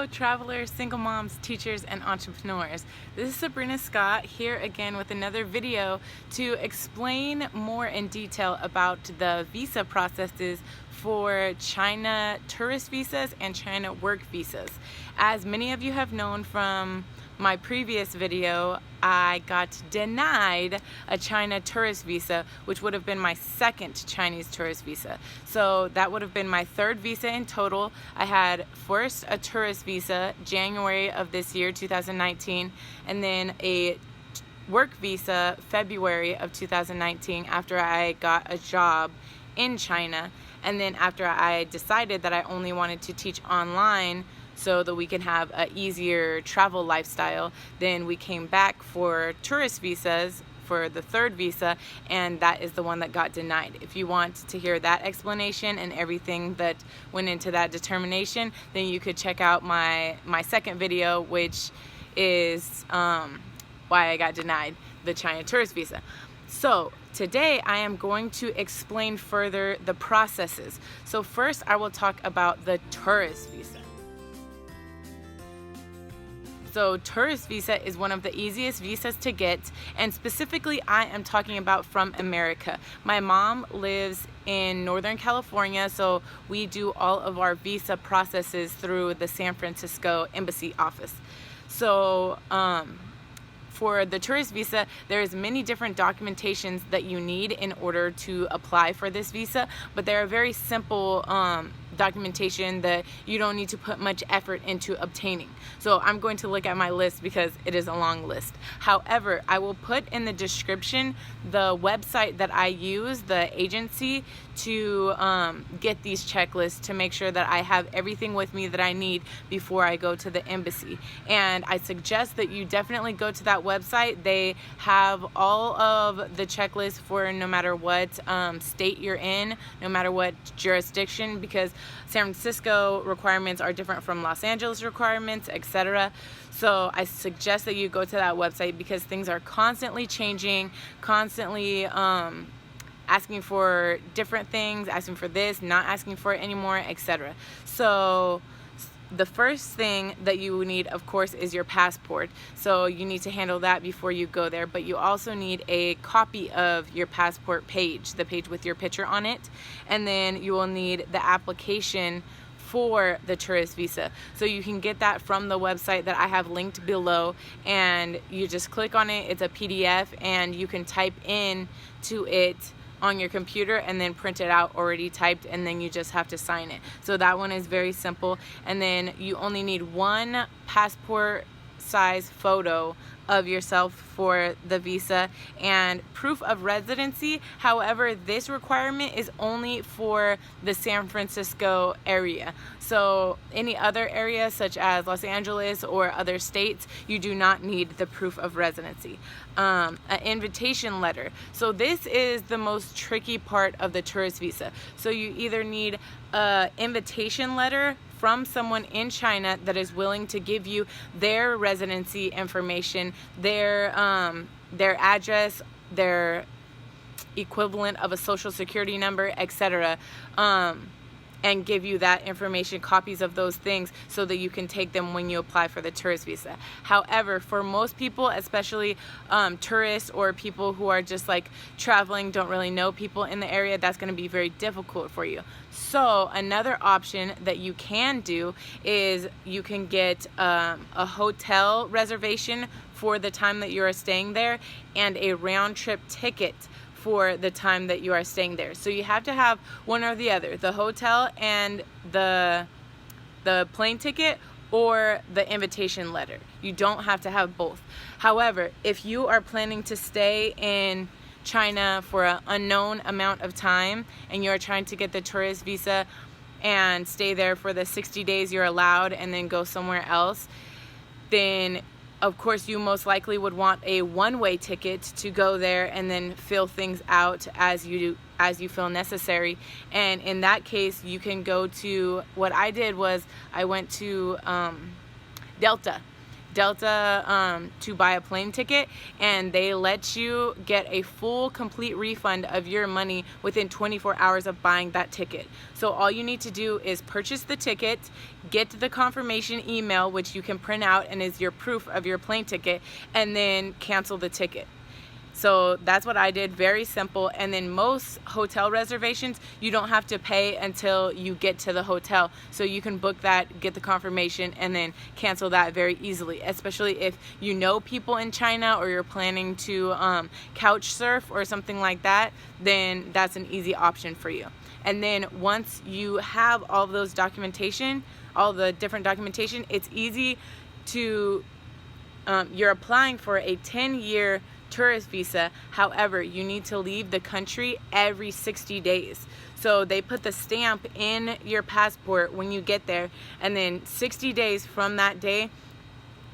Hello travelers, single moms, teachers, and entrepreneurs. This is Sabrina Scott here again with another video to explain more in detail about the visa processes for China tourist visas and China work visas. As many of you have known from my previous video, I got denied a China tourist visa, which would have been my second Chinese tourist visa. So that would have been my third visa in total. I had first a tourist visa, January of this year, 2019, and then a work visa, February of 2019, after I got a job in China. And then after I decided that I only wanted to teach online so that we can have an easier travel lifestyle, then we came back for tourist visas for the third visa, and that is the one that got denied. If you want to hear that explanation and everything that went into that determination, then you could check out my second video, which is why I got denied the China tourist visa. So today I am going to explain further the processes. So first I will talk about the tourist visa. So tourist visa is one of the easiest visas to get, and specifically I am talking about from America. My mom lives in Northern California, so we do all of our visa processes through the San Francisco embassy office. So for the tourist visa, there's many different documentations that you need in order to apply for this visa, but they're very simple documentation that you don't need to put much effort into obtaining. So I'm going to look at my list because it is a long list. However, I will put in the description the website that I use, the agency, to get these checklists to make sure that I have everything with me that I need before I go to the embassy. And I suggest that you definitely go to that website. They have all of the checklists for no matter what state you're in, no matter what jurisdiction, because San Francisco requirements are different from Los Angeles requirements, etc. So I suggest that you go to that website because things are constantly changing, constantly asking for different things, asking for this, not asking for it anymore, etc. So the first thing that you need, of course, is your passport. So you need to handle that before you go there, but you also need a copy of your passport page, the page with your picture on it, and then you will need the application for the tourist visa. So you can get that from the website that I have linked below, and you just click on it. It's a PDF, and you can type in to it on your computer and then print it out already typed, and then you just have to sign it. So that one is very simple. And then you only need one passport size photo of yourself for the visa and proof of residency. However, this requirement is only for the San Francisco area. So any other area such as Los Angeles or other states, you do not need the proof of residency. An invitation letter. So this is the most tricky part of the tourist visa. So you either need an invitation letter from someone in China that is willing to give you their residency information, their address, their equivalent of a social security number, etc., and give you that information, copies of those things, so that you can take them when you apply for the tourist visa. However, for most people, especially tourists or people who are just like traveling, don't really know people in the area, that's going to be very difficult for you. So another option that you can do is you can get a hotel reservation for the time that you are staying there and a round-trip ticket for the time that you are staying there. So you have to have one or the other, the hotel and the plane ticket or the invitation letter. You don't have to have both. However, if you are planning to stay in China for an unknown amount of time and you're trying to get the tourist visa and stay there for the 60 days you're allowed and then go somewhere else, then of course you most likely would want a one-way ticket to go there and then fill things out as you feel necessary. And in that case, you can go to, what I did was I went to Delta. Delta to buy a plane ticket, and they let you get a full complete refund of your money within 24 hours of buying that ticket. So all you need to do is purchase the ticket, get the confirmation email, which you can print out and is your proof of your plane ticket, and then cancel the ticket. So that's what I did, very simple. And then most hotel reservations, you don't have to pay until you get to the hotel. So you can book that, get the confirmation, and then cancel that very easily, especially if you know people in China or you're planning to couch surf or something like that, then that's an easy option for you. And then once you have all of those documentation, all the different documentation, it's easy to, you're applying for a 10-year tourist visa. However, you need to leave the country every 60 days. So they put the stamp in your passport when you get there, and then 60 days from that day,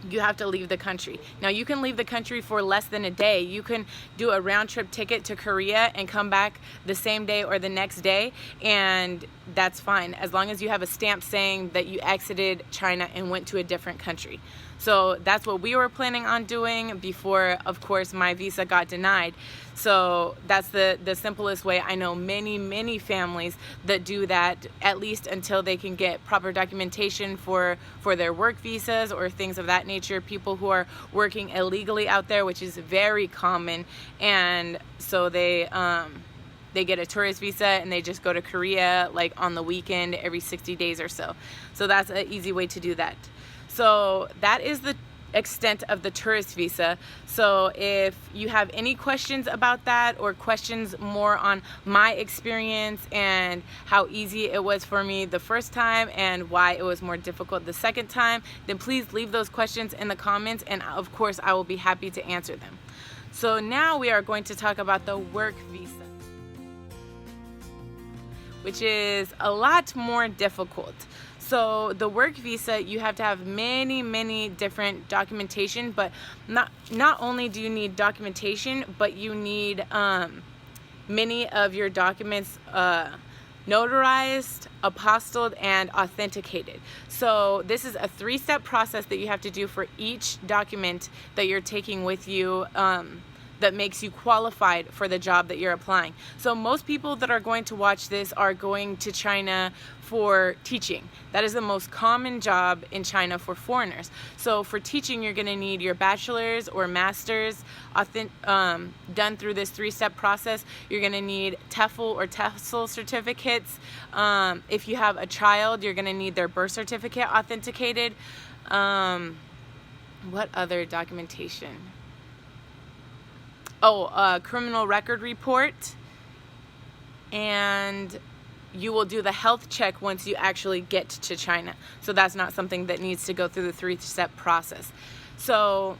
you have to leave the country. Now you can leave the country for less than a day. You can do a round trip ticket to Korea and come back the same day or the next day, and that's fine as long as you have a stamp saying that you exited China and went to a different country. So that's what we were planning on doing before, of course, my visa got denied. So that's the simplest way. I know many families that do that, at least until they can get proper documentation for their work visas or things of that nature. People who are working illegally out there, which is very common, and so they get a tourist visa and they just go to Korea like on the weekend every 60 days or so. So that's an easy way to do that. So that is the extent of the tourist visa. So if you have any questions about that, or questions more on my experience and how easy it was for me the first time and why it was more difficult the second time, then please leave those questions in the comments, and of course I will be happy to answer them. So now we are going to talk about the work visa, which is a lot more difficult. So the work visa, you have to have many different documentation, but not only do you need documentation, but you need many of your documents notarized, apostilled, and authenticated. So this is a 3-step process that you have to do for each document that you're taking with you, that makes you qualified for the job that you're applying. So most people that are going to watch this are going to China for teaching. That is the most common job in China for foreigners. So for teaching, you're gonna need your bachelor's or master's done through this 3-step process. You're gonna need TEFL or TESOL certificates. If you have a child, you're gonna need their birth certificate authenticated. What other documentation? Criminal record report, and you will do the health check once you actually get to China. So that's not something that needs to go through the 3-step process. So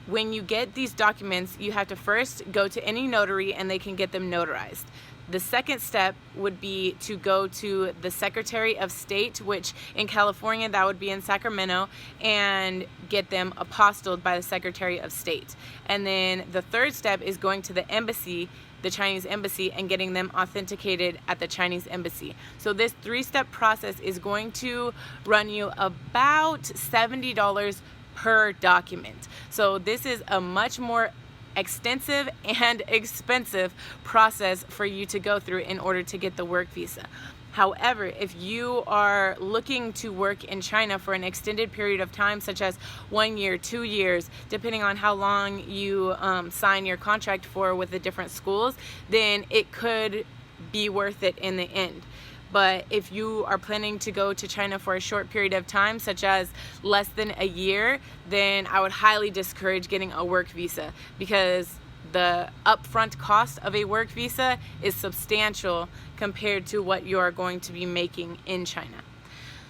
when you get these documents, you have to first go to any notary and they can get them notarized. The second step would be to go to the Secretary of State, which in California, that would be in Sacramento, and get them apostilled by the Secretary of State. And then the third step is going to the embassy, the Chinese embassy, and getting them authenticated at the Chinese embassy. So this 3-step process is going to run you about $70 per document. So this is a much more extensive and expensive process for you to go through in order to get the work visa. However, if you are looking to work in China for an extended period of time, such as 1 year, 2 years, depending on how long you sign your contract for with the different schools, then it could be worth it in the end. But if you are planning to go to China for a short period of time, such as less than a year, then I would highly discourage getting a work visa, because the upfront cost of a work visa is substantial compared to what you are going to be making in China.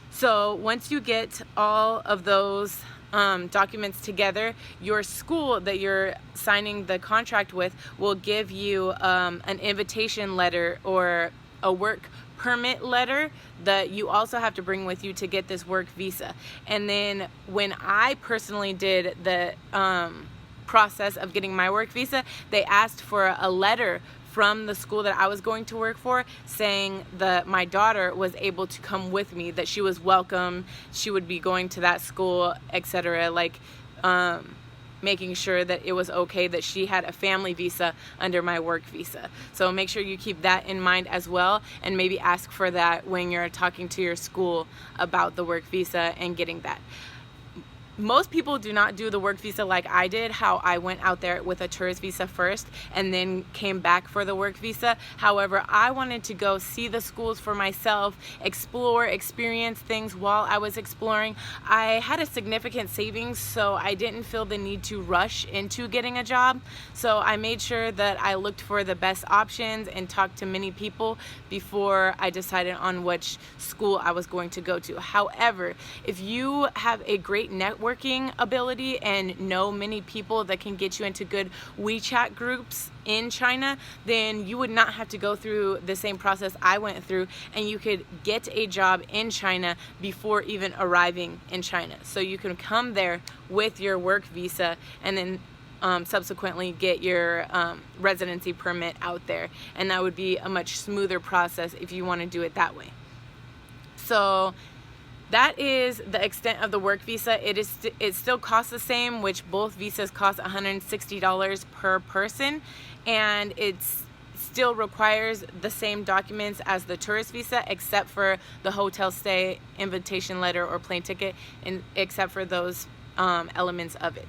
So once you get all of those documents together, your school that you're signing the contract with will give you an invitation letter or a work permit letter that you also have to bring with you to get this work visa. And then when I personally did the process of getting my work visa, they asked for a letter from the school that I was going to work for, saying that my daughter was able to come with me, that she was welcome, she would be going to that school, etc. Like making sure that it was okay that she had a family visa under my work visa. So make sure you keep that in mind as well, and maybe ask for that when you're talking to your school about the work visa and getting that. Most people do not do the work visa like I did, how I went out there with a tourist visa first and then came back for the work visa. However, I wanted to go see the schools for myself, explore, experience things while I was exploring. I had a significant savings, so I didn't feel the need to rush into getting a job. So I made sure that I looked for the best options and talked to many people before I decided on which school I was going to go to. However, if you have a great networking ability and know many people that can get you into good WeChat groups in China, then you would not have to go through the same process I went through, and you could get a job in China before even arriving in China. So you can come there with your work visa and then subsequently get your residency permit out there, and that would be a much smoother process if you want to do it that way. So that is the extent of the work visa. It still costs the same, which both visas cost $160 per person, and it still requires the same documents as the tourist visa, except for the hotel stay, invitation letter, or plane ticket, and except for those elements of it.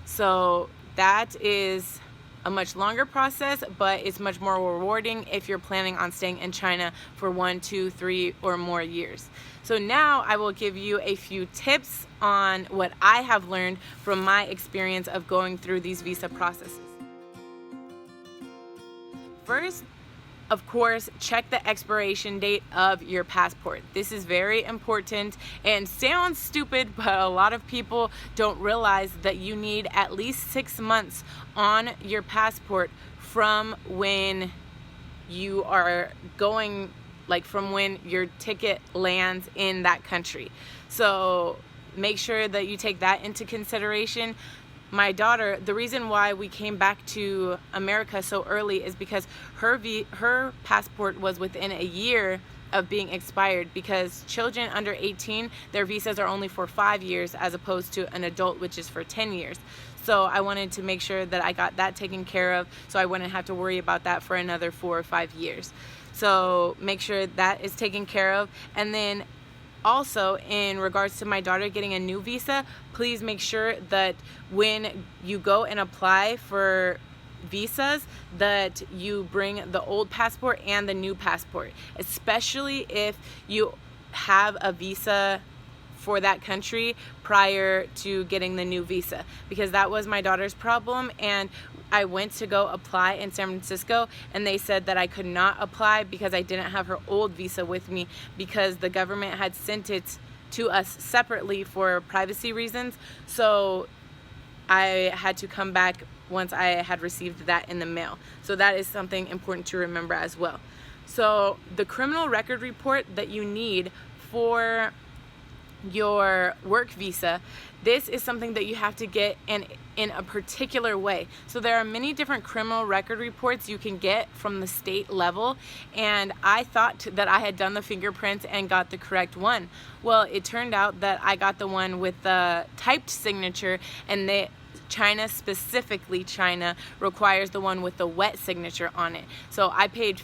So that is a much longer process, but it's much more rewarding if you're planning on staying in China for 1, 2, 3, or more years. So now I will give you a few tips on what I have learned from my experience of going through these visa processes. First, of course, check the expiration date of your passport. This is very important and sounds stupid, but a lot of people don't realize that you need at least 6 months on your passport from when you are going, like from when your ticket lands in that country. So make sure that you take that into consideration. My daughter, the reason why we came back to America so early is because her passport was within a year of being expired, because children under 18, their visas are only for 5 years as opposed to an adult, which is for 10 years. So I wanted to make sure that I got that taken care of so I wouldn't have to worry about that for another 4 or 5 years. So make sure that is taken care of. And then also, in regards to my daughter getting a new visa, please make sure that when you go and apply for visas that you bring the old passport and the new passport, especially if you have a visa for that country prior to getting the new visa, because that was my daughter's problem. And I went to go apply in San Francisco, and they said that I could not apply because I didn't have her old visa with me, because the government had sent it to us separately for privacy reasons. So I had to come back once I had received that in the mail. So that is something important to remember as well. So the criminal record report that you need for your work visa, this is something that you have to get in a particular way. So there are many different criminal record reports you can get from the state level, and I thought that I had done the fingerprints and got the correct one. Well, it turned out that I got the one with the typed signature, and China, specifically China, requires the one with the wet signature on it. So I paid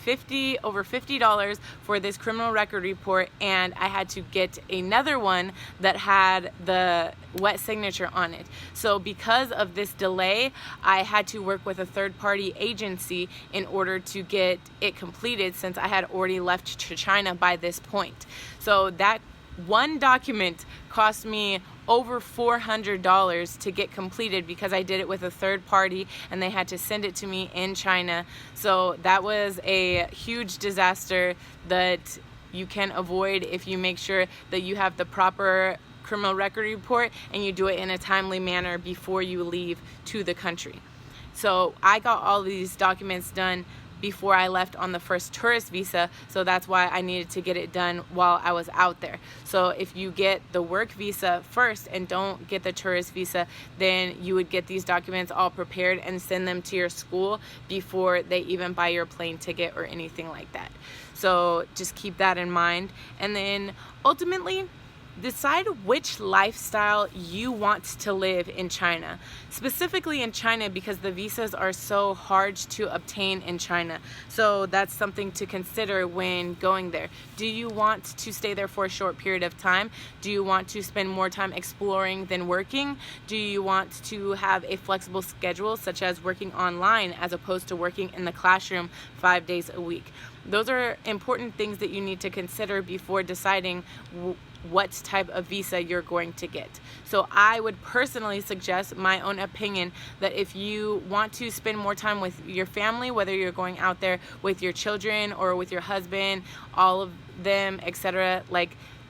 over $50 for this criminal record report, and I had to get another one that had the wet signature on it. So because of this delay, I had to work with a third-party agency in order to get it completed, since I had already left to China by this point. So that one document cost me over $400 to get completed, because I did it with a third party and they had to send it to me in China. So that was a huge disaster that you can avoid if you make sure that you have the proper criminal record report and you do it in a timely manner before you leave to the country. So I got all these documents done before I left on the first tourist visa, so that's why I needed to get it done while I was out there. So if you get the work visa first and don't get the tourist visa, then you would get these documents all prepared and send them to your school before they even buy your plane ticket or anything like that. So just keep that in mind. And then ultimately, decide which lifestyle you want to live in China. Specifically in China, because the visas are so hard to obtain in China. So that's something to consider when going there. Do you want to stay there for a short period of time? Do you want to spend more time exploring than working? Do you want to have a flexible schedule, such as working online as opposed to working in the classroom 5 days a week? Those are important things that you need to consider before deciding what type of visa you're going to get. So I would personally suggest, my own opinion, that if you want to spend more time with your family, whether you're going out there with your children or with your husband, all of them, etc.,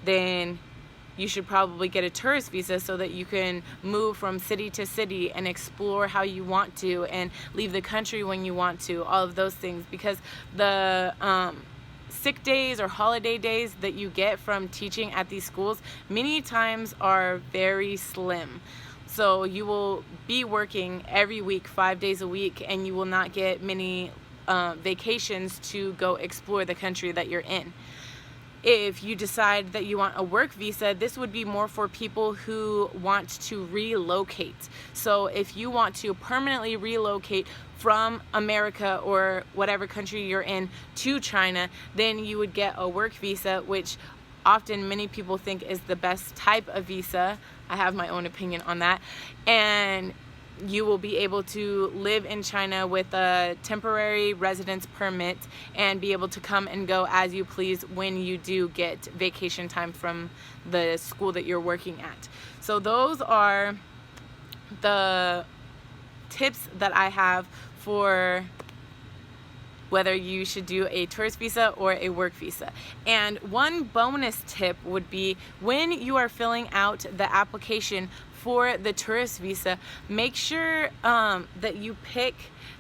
then you should probably get a tourist visa so that you can move from city to city and explore how you want to and leave the country when you want to, all of those things, because the sick days or holiday days that you get from teaching at these schools many times are very slim. So you will be working every week, 5 days a week, and you will not get many vacations to go explore the country that you're in. If you decide that you want a work visa, this would be more for people who want to relocate. So if you want to permanently relocate from America or whatever country you're in to China, then you would get a work visa, which often many people think is the best type of visa. I have my own opinion on that. And you will be able to live in China with a temporary residence permit and be able to come and go as you please when you do get vacation time from the school that you're working at. So those are the tips that I have for whether you should do a tourist visa or a work visa. And one bonus tip would be, when you are filling out the application for the tourist visa, make sure that you pick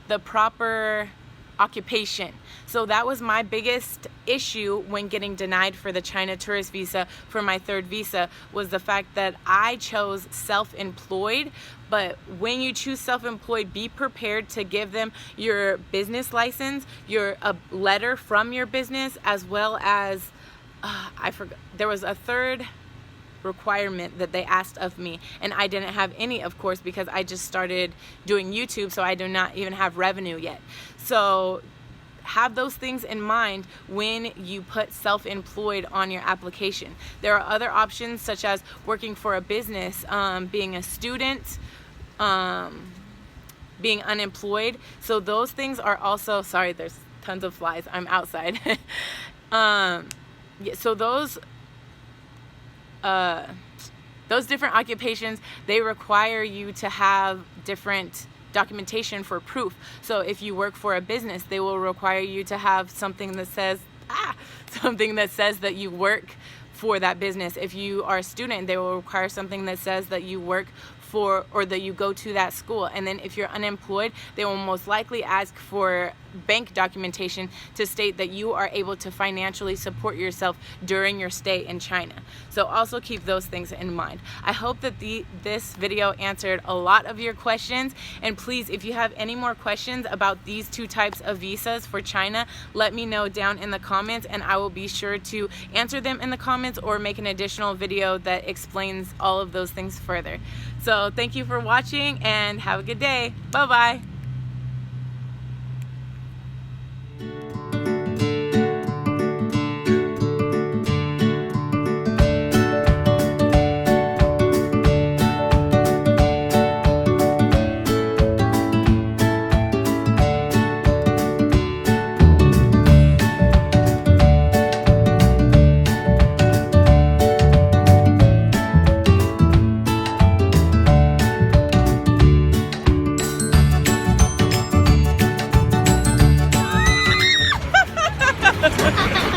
the proper occupation. So that was my biggest issue when getting denied for the China tourist visa for my third visa, was the fact that I chose self-employed. But when you choose self-employed, be prepared to give them your business license, a letter from your business, as well as I forgot, there was a third requirement that they asked of me, and I didn't have any, of course, because I just started doing YouTube, so I do not even have revenue yet. So have those things in mind when you put self-employed on your application. There are other options, such as working for a business, being a student, being unemployed. So those things are also, sorry, there's tons of flies, I'm outside. So those different occupations, they require you to have different documentation for proof. So if you work for a business, they will require you to have something that says that you work for that business. If you are a student, they will require something that says that you work for, or that you go to that school. And then if you're unemployed, they will most likely ask for bank documentation to state that you are able to financially support yourself during your stay in China. So also keep those things in mind. I hope that this video answered a lot of your questions, and please, if you have any more questions about these two types of visas for China, let me know down in the comments, and I will be sure to answer them in the comments or make an additional video that explains all of those things further. So thank you for watching, and have a good day. Bye-bye. Ha ha ha!